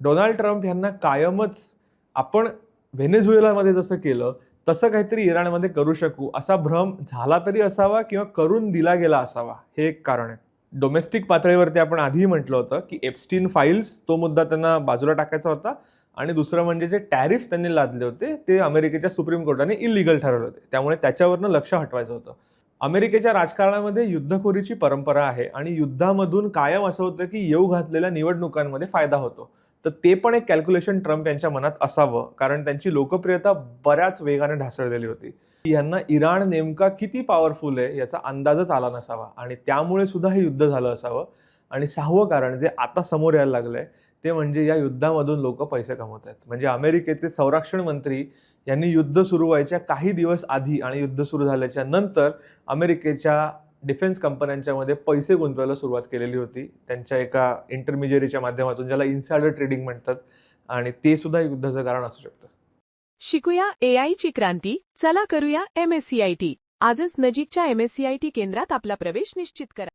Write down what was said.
Donald Trump यांना कायमच आपण व्हेनेझुएलामध्ये जसं केलं तसं काहीतरी इराणमध्ये करू शकू असा भ्रम झाला तरी असावा किंवा करून दिला गेला असावा, हे एक कारण आहे. डोमेस्टिक पातळीवरती आपण आधीही म्हटलं होतं की एप्स्टीन फाईल्स तो मुद्दा त्यांना बाजूला टाकायचा होता, आणि दुसरं म्हणजे जे टॅरिफ त्यांनी लादले होते ते अमेरिकेच्या सुप्रीम कोर्टाने इलिगल ठरवले होते, त्यामुळे त्याच्यावरनं लक्ष हटवायचं होतं. अमेरिकेच्या राजकारणामध्ये युद्धखोरीची परंपरा आहे आणि युद्धामधून कायम असं होतं की येऊ घातलेल्या निवडणुकांमध्ये फायदा होतो. तर ते पण एक कॅल्क्युलेशन ट्रम्प यांच्या मनात असावं, कारण त्यांची लोकप्रियता बऱ्याच वेगाने ढासळलेली होती. यांना इराण नेमका किती पॉवरफुल आहे याचा अंदाजच आला नसावा आणि त्यामुळे सुद्धा हे युद्ध झालं असावं. आणि सहावं कारण जे आता समोर यायला लागलंय ते म्हणजे या युद्धामधून लोक पैसे कमवत आहेत. म्हणजे अमेरिकेचे संरक्षण मंत्री यांनी युद्ध सुरू व्हायच्या काही दिवस आधी आणि युद्ध सुरू झाल्याच्या नंतर अमेरिकेच्या डिफेन्स कंपन्यांच्या मध्ये पैसे गुंतवायला सुरुवात केलेली होती त्यांच्या एका इंटरमिजियरीच्या माध्यमातून, ज्याला इन्सायडर ट्रेडिंग म्हणतात, आणि ते सुद्धा युद्धाचं कारण असू शकतं. शिकूया AI ची क्रांती. चला करूया MSCIT. आजच नजीकच्या MSCIT केंद्रात आपला प्रवेश निश्चित करा.